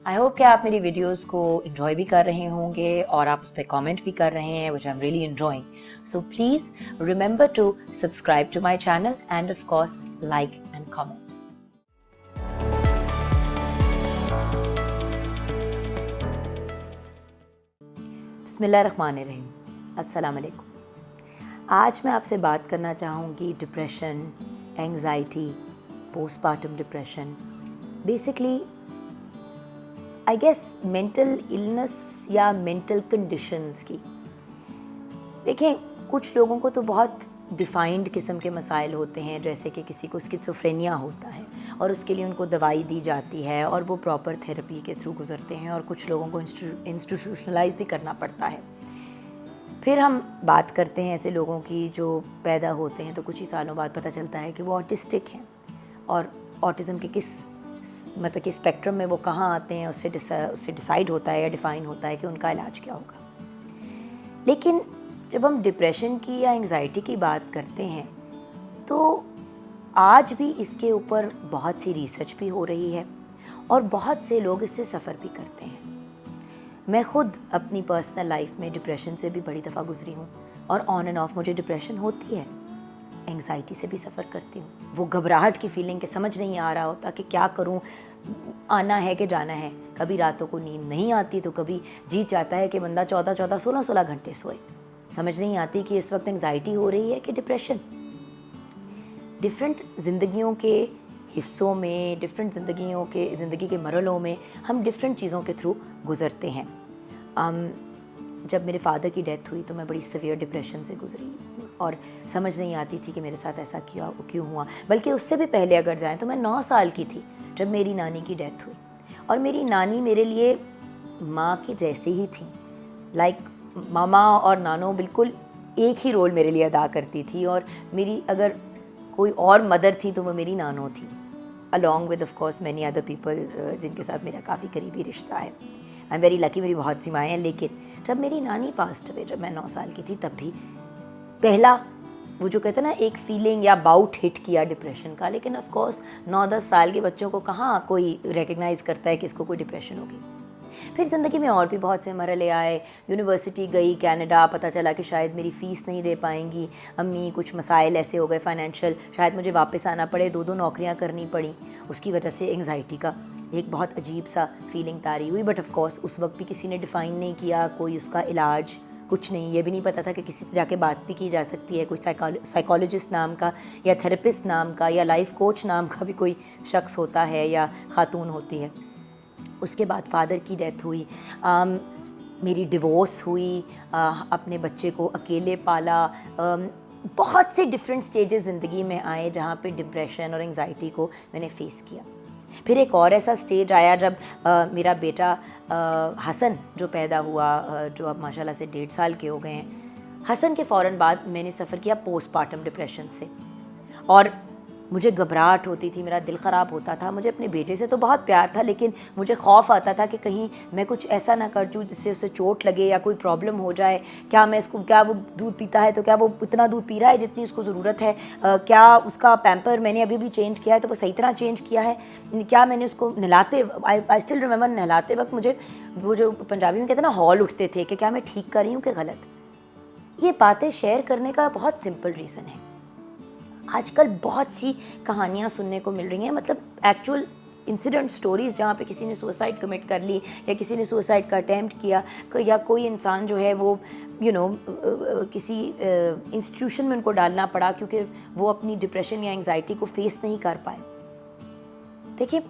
I hope कि आप मेरी वीडियोस को इन्जॉय भी कर रहे होंगे और आप उस पर कमेंट भी कर रहे हैं, which I am really enjoying. So please remember to subscribe to my channel and of course like and comment. बिस्मिल्लाहिर्रहमानिर्रहीम. अस्सलाम वालेकुम. आज मैं आपसे बात करना चाहूँगी depression, anxiety, postpartum depression, basically I guess mental illness या मेंटल कंडीशंस की. देखें, कुछ लोगों को तो बहुत डिफाइंड किस्म के मसाइल होते हैं, जैसे कि किसी को स्किज़ोफ्रेनिया होता है और उसके लिए उनको दवाई दी जाती है और वो प्रॉपर थेरेपी के थ्रू गुजरते हैं, और कुछ लोगों को इंस्टीट्यूशनलाइज भी करना पड़ता है. फिर हम बात करते हैं ऐसे लोगों की जो पैदा होते हैं तो कुछ ही सालों बाद पता चलता है कि वो ऑटिस्टिक हैं, और ऑटिज़म के किस मतलब कि स्पेक्ट्रम में वो कहाँ आते हैं उससे डिसाइड होता है या डिफ़ाइन होता है कि उनका इलाज क्या होगा. लेकिन जब हम डिप्रेशन की या एंग्जाइटी की बात करते हैं तो आज भी इसके ऊपर बहुत सी रिसर्च भी हो रही है और बहुत से लोग इससे सफ़र भी करते हैं. मैं ख़ुद अपनी पर्सनल लाइफ में डिप्रेशन से भी बड़ी दफ़ा गुजरी हूँ और ऑन एंड ऑफ मुझे डिप्रेशन होती है. एंग्जाइटी से भी सफ़र करती हूँ. वो घबराहट की फीलिंग के समझ नहीं आ रहा होता कि क्या करूँ, आना है कि जाना है. कभी रातों को नींद नहीं आती तो कभी जी चाहता है कि बंदा 14-14, 16-16 घंटे सोए. समझ नहीं आती कि इस वक्त एंग्जाइटी हो रही है कि डिप्रेशन. डिफरेंट ज़िंदगियों के हिस्सों में, डिफरेंट ज़िंदगी के मरहलों में हम डिफरेंट चीज़ों के थ्रू गुज़रते हैं. जब मेरे फादर की डेथ हुई तो मैं बड़ी सीवियर डिप्रेशन से गुजरी और समझ नहीं आती थी कि मेरे साथ ऐसा क्यों हुआ. बल्कि उससे भी पहले अगर जाएं तो मैं 9 साल की थी जब मेरी नानी की डेथ हुई, और मेरी नानी मेरे लिए माँ की जैसे ही थी. लाइक मामा और नानो बिल्कुल एक ही रोल मेरे लिए अदा करती थी, और मेरी अगर कोई और मदर थी तो वो मेरी नानो थी, along with of course many other people जिनके साथ मेरा काफ़ी करीबी रिश्ता है. आई एम वेरी लकी, मेरी बहुत सी माएँ हैं. लेकिन जब मेरी नानी पास्ट अवे, जब मैं 9 साल की थी, तब भी पहला वो जो कहते हैं ना एक फीलिंग या बाउट हिट किया डिप्रेशन का. लेकिन ऑफ कोर्स 9-10 साल के बच्चों को कहाँ कोई रिकग्नाइज़ करता है कि इसको कोई डिप्रेशन होगी. फिर ज़िंदगी में और भी बहुत से मरहले आए. यूनिवर्सिटी गई कनाडा, पता चला कि शायद मेरी फ़ीस नहीं दे पाएंगी अम्मी, कुछ मसाइल ऐसे हो गए फाइनेंशियल, शायद मुझे वापस आना पड़े, 2-2 नौकरियां करनी पड़ी. उसकी वजह से एंग्जाइटी का एक बहुत अजीब सा फीलिंग तारी हुई. बट ऑफ कोर्स उस वक्त भी किसी ने डिफ़ाइन नहीं किया, कोई उसका इलाज कुछ नहीं. ये भी नहीं पता था कि किसी से जाके बात भी की जा सकती है, कोई साइकोलॉजिस्ट नाम का या थेरेपिस्ट नाम का या लाइफ कोच नाम का भी कोई शख्स होता है या खातून होती है. उसके बाद फादर की डेथ हुई, मेरी डिवोर्स हुई, अपने बच्चे को अकेले पाला. बहुत से डिफरेंट स्टेजेस ज़िंदगी में आए जहाँ पे डिप्रेशन और एंग्जाइटी को मैंने फ़ेस किया. फिर एक और ऐसा स्टेज आया जब मेरा बेटा हसन जो पैदा हुआ, जो अब माशाल्लाह से 1.5 साल के हो गए हैं. हसन के फ़ौरन बाद मैंने सफ़र किया पोस्टपार्टम डिप्रेशन से, और मुझे घबराहट होती थी, मेरा दिल ख़राब होता था. मुझे अपने बेटे से तो बहुत प्यार था, लेकिन मुझे खौफ आता था कि कहीं मैं कुछ ऐसा ना कर दूँ जिससे उसे चोट लगे या कोई प्रॉब्लम हो जाए. क्या वो दूध पीता है तो क्या वो इतना दूध पी रहा है जितनी उसको ज़रूरत है? क्या उसका पैम्पर मैंने अभी भी चेंज किया है तो वो सही तरह चेंज किया है? क्या मैंने उसको नहलाते, आई स्टिल रिमेंबर, नहलाते वक्त मुझे वो जो पंजाबी में कहते हैं ना हौल उठते थे कि क्या मैं ठीक कर रही हूँ कि गलत. ये बातें शेयर करने का बहुत सिंपल रीज़न है. आजकल बहुत सी कहानियाँ सुनने को मिल रही हैं, मतलब एक्चुअल इंसिडेंट स्टोरीज़ जहाँ पे किसी ने सुसाइड कमिट कर ली या किसी ने सुसाइड का अटैम्प्ट किया, या कोई इंसान जो है वो किसी इंस्टीट्यूशन में उनको डालना पड़ा क्योंकि वो अपनी डिप्रेशन या एंग्जाइटी को फेस नहीं कर पाए. देखिए,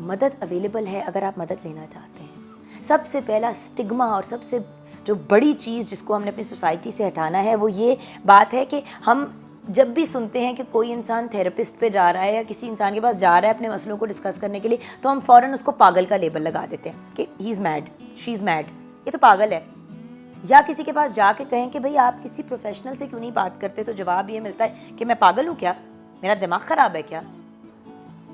मदद अवेलेबल है अगर आप मदद लेना चाहते हैं. सबसे पहला स्टिग्मा और सबसे जो बड़ी चीज़ जिसको हमने अपनी सोसाइटी से हटाना है वो ये बात है कि हम जब भी सुनते हैं कि कोई इंसान थेरेपिस्ट पे जा रहा है या किसी इंसान के पास जा रहा है अपने मसलों को डिस्कस करने के लिए, तो हम फ़ौरन उसको पागल का लेबल लगा देते हैं कि he is mad, she is mad, ये तो पागल है. या किसी के पास जाके कहें कि भाई आप किसी प्रोफेशनल से क्यों नहीं बात करते, तो जवाब ये मिलता है कि मैं पागल हूँ क्या, मेरा दिमाग ख़राब है क्या.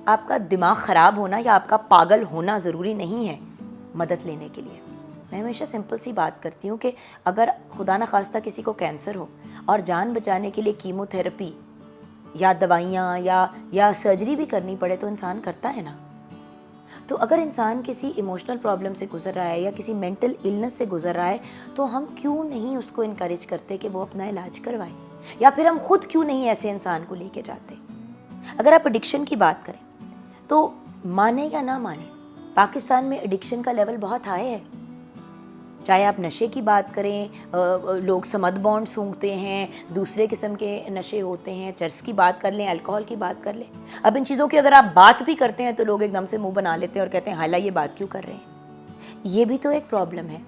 आपका दिमाग ख़राब होना या आपका पागल होना ज़रूरी नहीं है मदद लेने के लिए. मैं हमेशा सिंपल सी बात करती हूँ कि अगर खुदा न खास्ता किसी को कैंसर हो और जान बचाने के लिए कीमोथेरेपी या दवाइयाँ या सर्जरी भी करनी पड़े तो इंसान करता है ना. तो अगर इंसान किसी इमोशनल प्रॉब्लम से गुजर रहा है या किसी मेंटल इलनेस से गुजर रहा है, तो हम क्यों नहीं उसको इनकरेज करते कि वो अपना इलाज करवाए, या फिर हम खुद क्यों नहीं ऐसे इंसान को लेके जाते। अगर आप एडिक्शन की बात करें तो माने या ना माने, पाकिस्तान में एडिक्शन का लेवल बहुत हाई है। चाहे आप नशे की बात करें, लोग समद बॉन्ड सूंघते हैं, दूसरे किस्म के नशे होते हैं, चर्स की बात कर लें, अल्कोहल की बात कर लें। अब इन चीज़ों की अगर आप बात भी करते हैं तो लोग एकदम से मुंह बना लेते हैं और कहते हैं हाला ये बात क्यों कर रहे हैं। ये भी तो एक प्रॉब्लम है।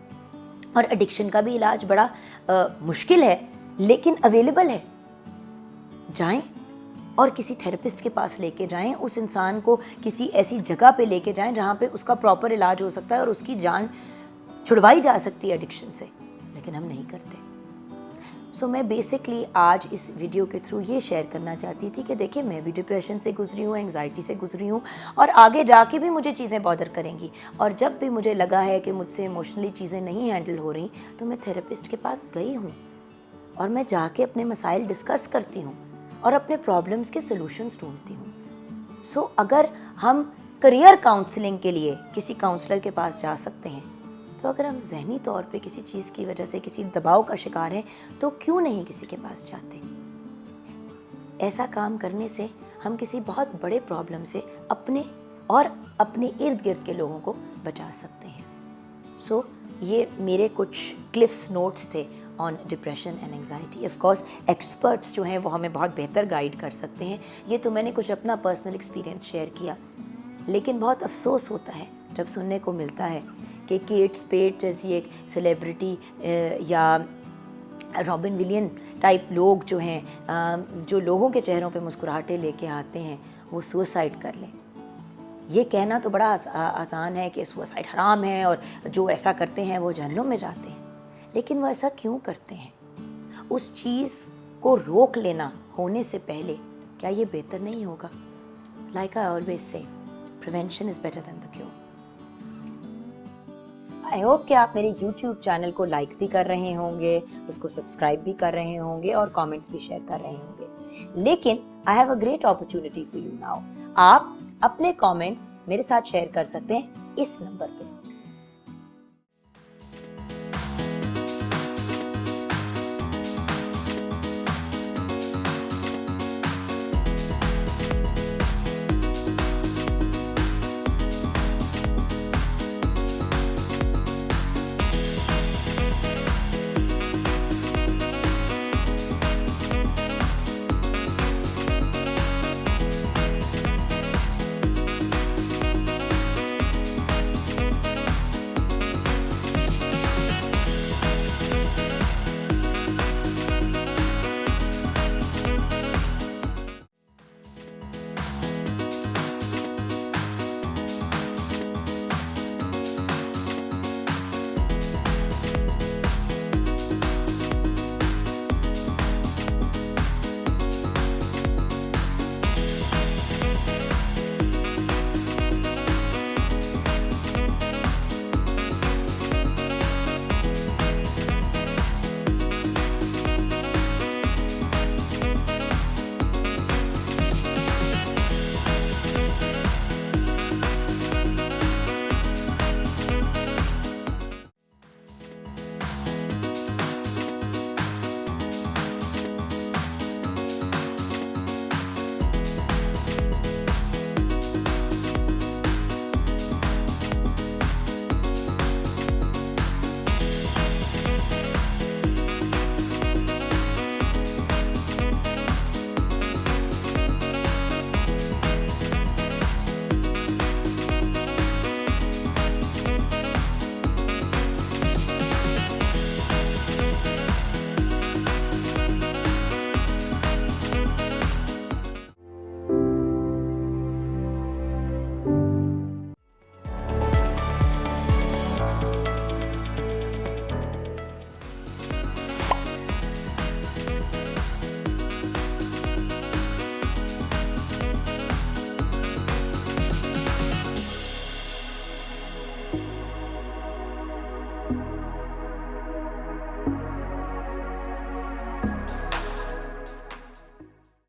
और एडिक्शन का भी इलाज बड़ा मुश्किल है, लेकिन अवेलेबल है। जाएं और किसी थेरेपिस्ट के पास लेके जाएं, उस इंसान को किसी ऐसी जगह पे लेके जाएं जहाँ पे उसका प्रॉपर इलाज हो सकता है और उसकी जान छुड़वाई जा सकती है एडिक्शन से, लेकिन हम नहीं करते। सो मैं बेसिकली आज इस वीडियो के थ्रू ये शेयर करना चाहती थी कि देखिए, मैं भी डिप्रेशन से गुजरी हूँ, एंग्जाइटी से गुजरी हूँ, और आगे जाके भी मुझे चीज़ें बॉदर करेंगी। और जब भी मुझे लगा है कि मुझसे इमोशनली चीज़ें नहीं हैंडल हो रही, तो मैं थेरेपिस्ट के पास गई हूँ और मैं जाके अपने मसाइल डिस्कस करती हूँ और अपने प्रॉब्लम्स के सॉल्यूशंस ढूंढती हूँ। सो अगर हम करियर काउंसलिंग के लिए किसी काउंसलर के पास जा सकते हैं, तो अगर हम जहनी तौर पे किसी चीज़ की वजह से किसी दबाव का शिकार हैं, तो क्यों नहीं किसी के पास जाते। ऐसा काम करने से हम किसी बहुत बड़े प्रॉब्लम से अपने और अपने इर्द गिर्द के लोगों को बचा सकते हैं। सो ये मेरे कुछ क्लिफ्स नोट्स थे on depression and anxiety. Of course experts जो हैं वो हमें बहुत बेहतर गाइड कर सकते हैं। ये तो मैंने कुछ अपना पर्सनल एक्सपीरियंस शेयर किया, लेकिन बहुत अफसोस होता है जब सुनने को मिलता है कि केट स्पेड जैसी एक सेलिब्रिटी या रॉबिन विलियन टाइप लोग जो हैं, जो लोगों के चेहरों पे मुस्कुराहटें लेके आते हैं, वो सुसाइड कर लें। ये कहना तो बड़ा आसान है कि सुसाइड हराम है और जो ऐसा करते हैं वो जहन्नुम में जाते हैं, लेकिन वो ऐसा क्यों करते हैं? उस चीज़ को रोक लेना होने से पहले क्या ये बेहतर नहीं होगा? Like I always say, prevention is better than the cure. I hope कि आप मेरे YouTube चैनल को लाइक भी कर रहे होंगे, उसको सब्सक्राइब भी कर रहे होंगे और कमेंट्स भी शेयर कर रहे होंगे। लेकिन I have a great opportunity for you now. आप अपने कमेंट्स मेरे साथ शेयर कर सकते हैं इस नंबर पे।